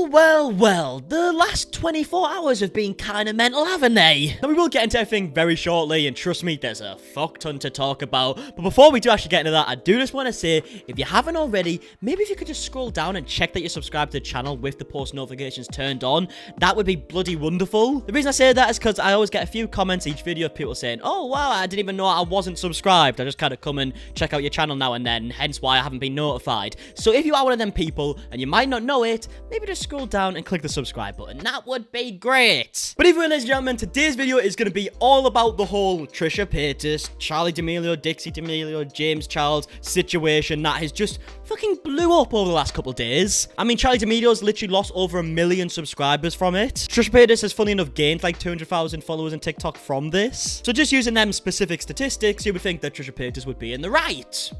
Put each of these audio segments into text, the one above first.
Well, the last 24 hours have been kind of mental, haven't they? Now, we will get into everything very shortly, and trust me, there's a fuck ton to talk about. But before we do actually get into that, I do just want to say, if you haven't already, maybe if you could just scroll down and check that you're subscribed to the channel with the post notifications turned on, that would be bloody wonderful. The reason I say that is because I always get a few comments each video of people saying, oh wow, I didn't even know I wasn't subscribed. I just kind of come and check out your channel now and then, hence why I haven't been notified. So if you are one of them people, and you might not know it, maybe just scroll down and click the subscribe button. That would be great. But either way, ladies and gentlemen, today's video is going to be all about the whole Trisha Paytas, Charli D'Amelio, Dixie D'Amelio, James Charles situation that has just fucking blew up over the last couple of days. I mean, Charli D'Amelio's literally lost over 1 million subscribers from it. Trisha Paytas has, funny enough, gained like 200,000 followers on TikTok from this. So just using them specific statistics, you would think that Trisha Paytas would be in the right.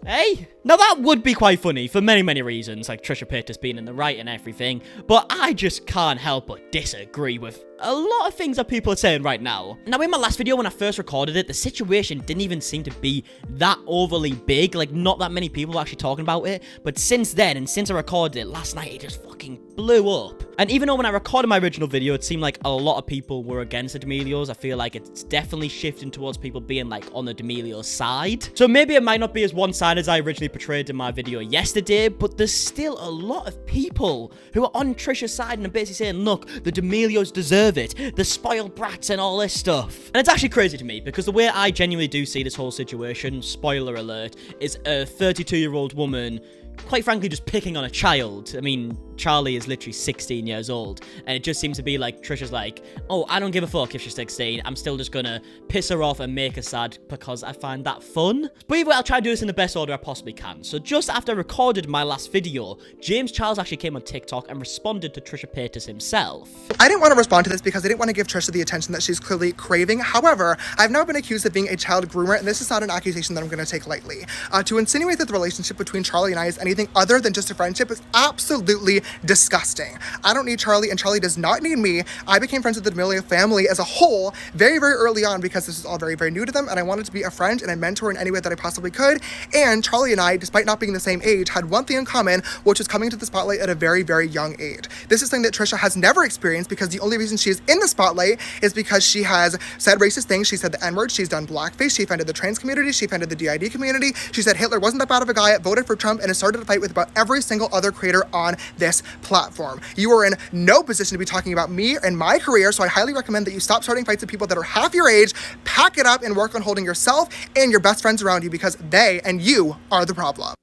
Hey? Now that would be quite funny for many reasons, like Trisha Paytas being in the right and everything, but I just can't help but disagree with a lot of things that people are saying right now. Now, in my last video when I first recorded it, the situation didn't even seem to be that overly big, like not that many people were actually talking about it, but since then, and since I recorded it last night, it just fucking blew up. And even though when I recorded my original video, it seemed like a lot of people were against the D'Amelios, I feel like it's definitely shifting towards people being like on the D'Amelio side. So maybe it might not be as one-sided as I originally portrayed in my video yesterday, but there's still a lot of people who are on Trisha's side and are basically saying, look, the D'Amelios deserve it, the spoiled brats and all this stuff. And it's actually crazy to me, because the way I genuinely do see this whole situation, spoiler alert, is a 32-year-old woman quite frankly just picking on a child. I mean, Charli is literally 16 years old, and it just seems to be like Trisha's like, oh, I don't give a fuck if she's 16, I'm still just gonna piss her off and make her sad because I find that fun. But either way, I'll try to do this in the best order I possibly can. So just after I recorded my last video, James Charles actually came on TikTok and responded to Trisha Paytas himself. I didn't want to respond to this because I didn't want to give Trisha the attention that she's clearly craving. However, I've now been accused of being a child groomer, and this is not an accusation that I'm going to take lightly. To insinuate that the relationship between Charli and I is anything other than just a friendship is absolutely disgusting. I don't need Charli, and Charli does not need me. I became friends with the D'Amelio family as a whole very early on because this is all very new to them, and I wanted to be a friend and a mentor in any way that I possibly could. And Charli and I, despite not being the same age, had one thing in common, which was coming to the spotlight at a very young age. This is something that Trisha has never experienced, because the only reason she is in the spotlight is because she has said racist things. She said the N-word, she's done blackface, she offended the trans community, she offended the DID community, she said Hitler wasn't that bad of a guy, voted for Trump, and has started a fight with about every single other creator on this platform. You are in no position to be talking about me and my career, so I highly recommend that you stop starting fights with people that are half your age, pack it up, and work on holding yourself and your best friends around you, because they and you are the problem.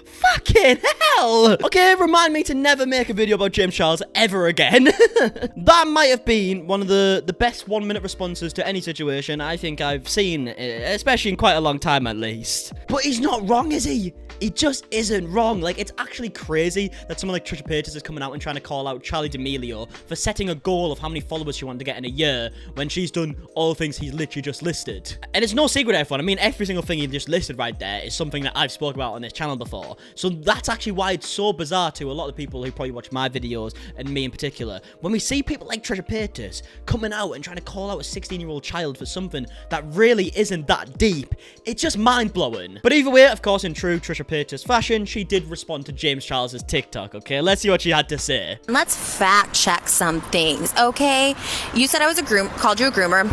Fucking hell! Okay, remind me to never make a video about James Charles ever again. That might have been one of the best 1-minute responses to any situation I think I've seen, especially in quite a long time at least. But he's not wrong, is he? He just isn't wrong. Like, it's actually crazy that someone like Trisha Paytas is coming out and trying to call out Charli D'Amelio for setting a goal of how many followers she wanted to get in a year when she's done all the things he's literally just listed. And it's no secret, everyone. I mean, every single thing he just listed right there is something that I've spoken about on this channel before. So that's actually why it's so bizarre to a lot of the people who probably watch my videos, and me in particular, when we see people like Trisha Paytas coming out and trying to call out a 16-year-old child for something that really isn't that deep. It's just mind-blowing. But either way, of course, in true Trisha Paytas fashion, she did respond to James Charles's TikTok, okay? Let's see what she had to say. Let's fact check some things, okay? You said I was called you a groomer.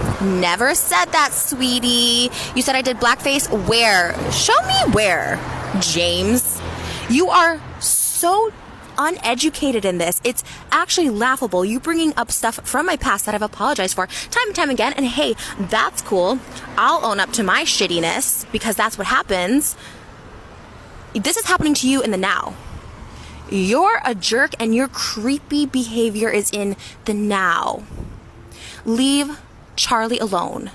Never said that, sweetie. You said I did blackface. Where? Show me where, James. You are so uneducated in this. It's actually laughable. You bringing up stuff from my past that I've apologized for time and time again. And hey, that's cool. I'll own up to my shittiness because that's what happens. This is happening to you in the now. You're a jerk and your creepy behavior is in the now. Leave Charli alone.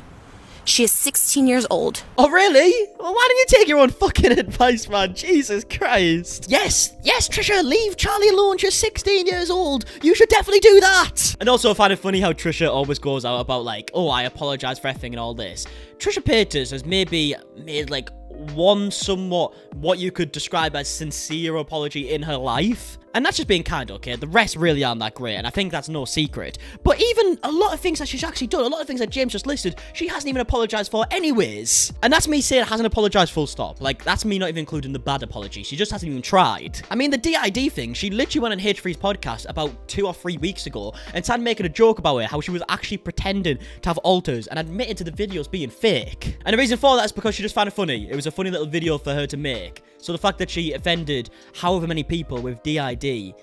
She is 16 years old. Oh, really? Well, why don't you take your own fucking advice, man? Jesus Christ. Yes, Trisha, leave Charli alone. She's 16 years old. You should definitely do that. And also, I find it funny how Trisha always goes out about like, oh, I apologize for everything and all this. Trisha Paytas has maybe made like one somewhat what you could describe as sincere apology in her life. And that's just being kind, okay? The rest really aren't that great, and I think that's no secret. But even a lot of things that she's actually done, a lot of things that James just listed, she hasn't even apologized for anyways. And that's me saying hasn't apologized full stop. Like, that's me not even including the bad apology. She just hasn't even tried. I mean, the DID thing, she literally went on H3's podcast about 2 or 3 weeks ago and started making a joke about it, how she was actually pretending to have alters and admitted to the videos being fake. And the reason for that is because she just found it funny. It was a funny little video for her to make. So the fact that she offended however many people with DID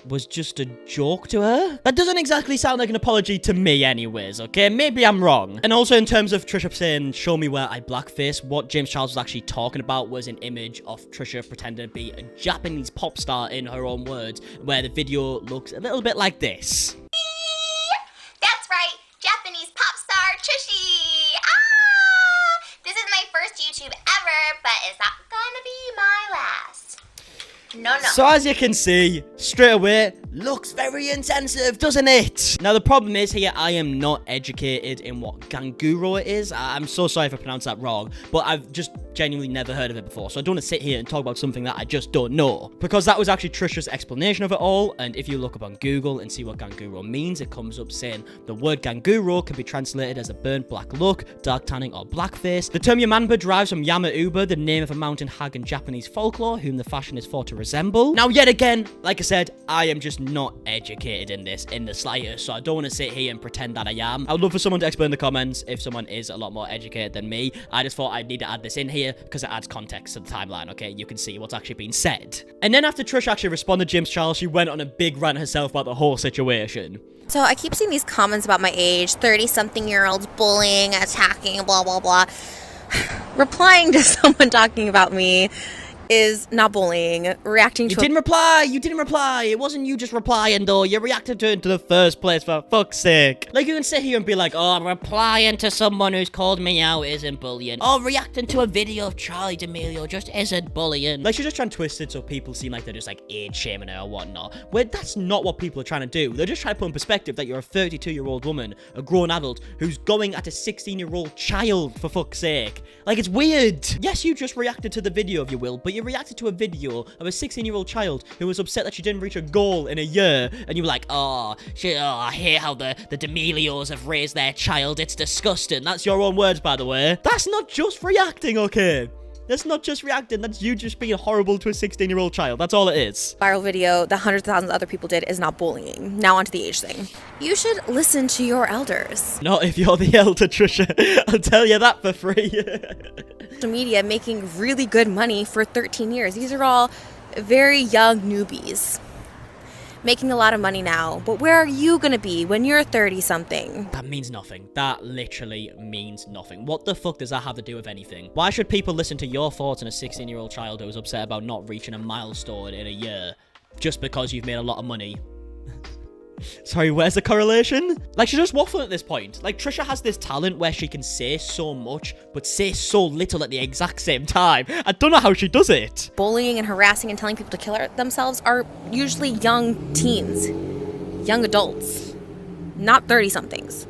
was just a joke to her? That doesn't exactly sound like an apology to me anyways, okay? Maybe I'm wrong. And also in terms of Trisha saying, show me where I blackface, what James Charles was actually talking about was an image of Trisha pretending to be a Japanese pop star in her own words, where the video looks a little bit like this. That's right, Japanese pop star Trishi. Ah! This is my first YouTube ever, but it's not gonna be my last. No. So as you can see, straight away, looks very intensive, doesn't it? Now the problem is here, I am not educated in what Ganguro is. I'm so sorry if I pronounced that wrong, but I've just genuinely never heard of it before. So I don't want to sit here and talk about something that I just don't know. Because that was actually Trisha's explanation of it all. And if you look up on Google and see what Ganguro means, it comes up saying the word Ganguro can be translated as a burnt black look, dark tanning, or blackface. The term Yamamba derives from Yama-uba, the name of a mountain hag in Japanese folklore, whom the fashion is thought to resemble. Now, yet again, like I said, I am just not educated in this in the slightest, so I don't want to sit here and pretend that I am. I would love for someone to explain in the comments if someone is a lot more educated than me. I just thought I'd need to add this in here because it adds context to the timeline, okay? You can see what's actually being said. And then after Trish actually responded to James Charles, she went on a big rant herself about the whole situation. So I keep seeing these comments about my age, 30-something-year-olds bullying, attacking, blah, blah, blah. Replying to someone talking about me is not bullying. Reacting to You didn't reply. It wasn't you just replying, though. You reacted to it in the first place, for fuck's sake. Like, you can sit here and be like, oh, replying to someone who's called me out isn't bullying. Oh, reacting to a video of Charli D'Amelio just isn't bullying. Like, she's just trying to twist it so people seem like they're just, like, age-shaming her or whatnot. Where that's not what people are trying to do. They're just trying to put in perspective that you're a 32-year-old woman, a grown adult, who's going at a 16-year-old child, for fuck's sake. Like, it's weird. Yes, you just reacted to the video, if you will, but you reacted to a video of a 16-year-old child who was upset that she didn't reach a goal in a year, and you were like, I hate how the D'Amelios have raised their child, it's disgusting. That's your own words, by the way. That's not just reacting, okay? That's not just reacting, that's you just being horrible to a 16-year-old child. That's all it is. viral video that hundreds of thousands of other people did is not bullying. Now onto the age thing. You should listen to your elders. Not if you're the elder, Trisha. I'll tell you that for free. Social media making really good money for 13 years. These are all very young newbies making a lot of money now. But where are you going to be when you're 30-something? That means nothing. That literally means nothing. What the fuck does that have to do with anything? Why should people listen to your thoughts on a 16-year-old child who was upset about not reaching a milestone in a year just because you've made a lot of money? Sorry, where's the correlation? Like, she's just waffling at this point. Like, Trisha has this talent where she can say so much, but say so little at the exact same time. I don't know how she does it. Bullying and harassing and telling people to kill themselves are usually young teens, young adults, not 30-somethings.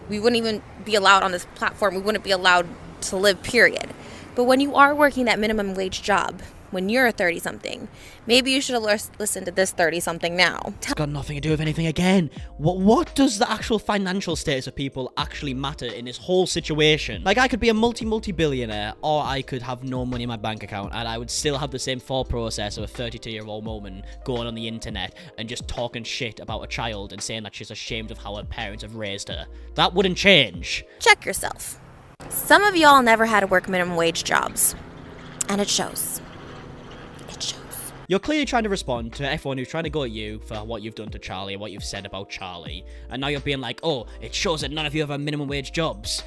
We wouldn't even be allowed on this platform. We wouldn't be allowed to live, period. But when you are working that minimum wage job, when you're a 30-something, maybe you should have listened to this 30-something now. It's got nothing to do with anything again. What does the actual financial status of people actually matter in this whole situation? Like, I could be a multi-billionaire, or I could have no money in my bank account, and I would still have the same thought process of a 32-year-old woman going on the internet and just talking shit about a child and saying that she's ashamed of how her parents have raised her. That wouldn't change. Check yourself. Some of y'all never had to work minimum wage jobs, and it shows. You're clearly trying to respond to everyone who's trying to go at you for what you've done to Charli and what you've said about Charli. And now you're being like, oh, it shows that none of you have minimum wage jobs.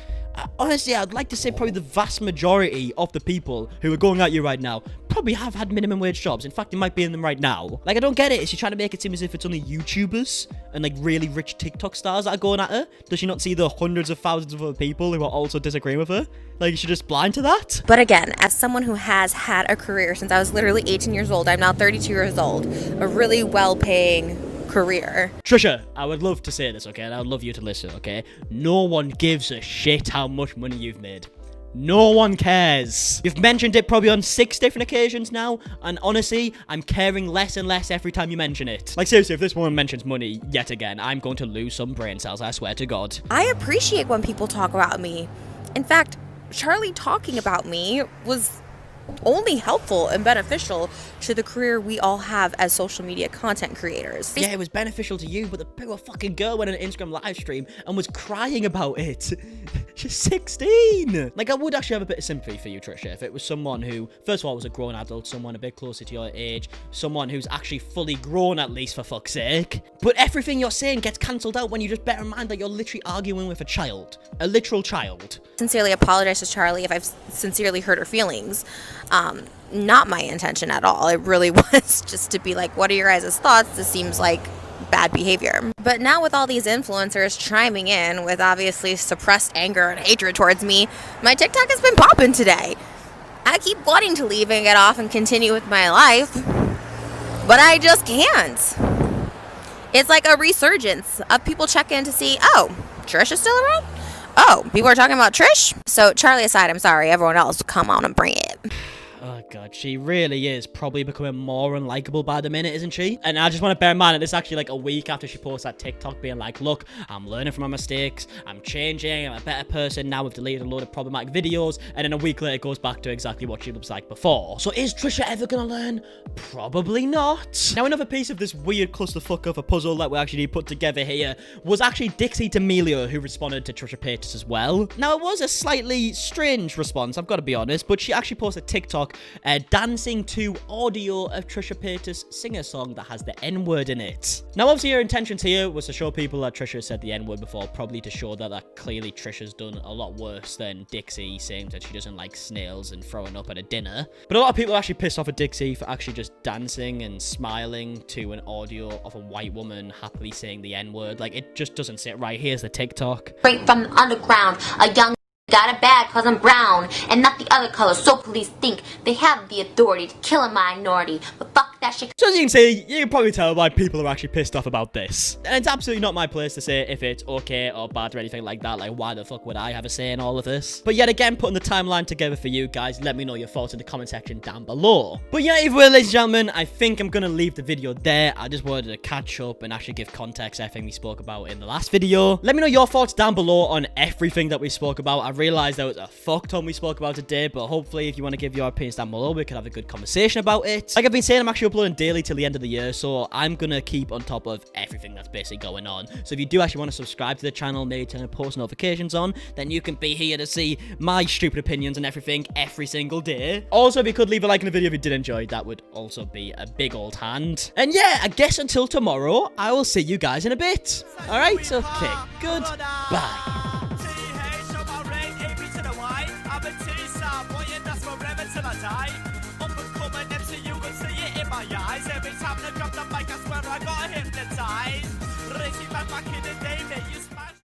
Honestly, I'd like to say probably the vast majority of the people who are going at you right now probably have had minimum wage jobs. In fact, you might be in them right now. Like, I don't get it. Is she trying to make it seem as if it's only YouTubers and, like, really rich TikTok stars that are going at her? Does she not see the hundreds of thousands of other people who are also disagreeing with her? Like, is she just blind to that? But again, as someone who has had a career since I was literally 18 years old, I'm now 32 years old, a really well-paying career. Trisha, I would love to say this, okay? And I would love you to listen, okay? No one gives a shit how much money you've made. No one cares. You've mentioned it probably on 6 different occasions now, and honestly, I'm caring less and less every time you mention it. Like, seriously, if this woman mentions money yet again, I'm going to lose some brain cells, I swear to God. I appreciate when people talk about me. In fact, Charli talking about me was only helpful and beneficial to the career we all have as social media content creators. Yeah, it was beneficial to you, but the poor fucking girl went on an Instagram live stream and was crying about it. She's 16. Like, I would actually have a bit of sympathy for you, Trisha, if it was someone who, first of all, was a grown adult, someone a bit closer to your age, someone who's actually fully grown, at least, for fuck's sake. But everything you're saying gets cancelled out when you just bear in mind that you're literally arguing with a child. A literal child. Sincerely apologize to Charli if I've sincerely hurt her feelings. Not my intention at all. It really was just to be like, what are your guys' thoughts? This seems like bad behavior. But now with all these influencers chiming in with obviously suppressed anger and hatred towards me, my TikTok has been popping today. I keep wanting to leave and get off and continue with my life, but I just can't. It's like a resurgence of people checking in to see, oh, Trish is still around? Oh, people are talking about Trish? So Charli aside, I'm sorry, everyone else, come on and bring it. Oh god, she really is probably becoming more unlikable by the minute, isn't she? And I just want to bear in mind that this is actually like a week after she posted that TikTok being like, look, I'm learning from my mistakes, I'm changing, I'm a better person, now we've deleted a load of problematic videos, and then a week later it goes back to exactly what she looks like before. So is Trisha ever gonna learn? Probably not. Now another piece of this weird clusterfuck of a puzzle that we actually put together here was actually Dixie D'Amelio, who responded to Trisha Paytas as well. Now it was a slightly strange response, I've got to be honest, but she actually posted a TikTok dancing to audio of Trisha Paytas sing a song that has the N-word in it. Now, obviously, her intentions here was to show people that Trisha said the N-word before, probably to show that clearly Trisha's done a lot worse than Dixie, saying that she doesn't like snails and throwing up at a dinner. But a lot of people are actually pissed off at Dixie for actually just dancing and smiling to an audio of a white woman happily saying the N-word. Like, it just doesn't sit right. Here's the TikTok. Straight from the underground, a young got it bad cause I'm brown and not the other color, so police think they have the authority to kill a minority, but fuck that shit. So as you can see, you can probably tell why people are actually pissed off about this. And it's absolutely not my place to say if it's okay or bad or anything like that. Like, why the fuck would I have a say in all of this? But yet again, putting the timeline together for you guys, let me know your thoughts in the comment section down below. But yeah, either way, ladies and gentlemen, I think I'm gonna leave the video there. I just wanted to catch up and actually give context to everything we spoke about in the last video. Let me know your thoughts down below on everything that we spoke about. I realized there was a fuck ton we spoke about today, but hopefully if you want to give your opinions down below, we can have a good conversation about it. Like I've been saying, I'm actually uploading daily till the end of the year, so I'm gonna keep on top of everything that's basically going on. So if you do actually want to subscribe to the channel, maybe turn post notifications on, then you can be here to see my stupid opinions and everything every single day. Also, if you could leave a like in the video if you did enjoy, that would also be a big old hand. And yeah, I guess until tomorrow, I will see you guys in a bit. Alright, okay, goodbye. Every time I drop the mic, I swear I got hypnotized. Racing back in the day, they used my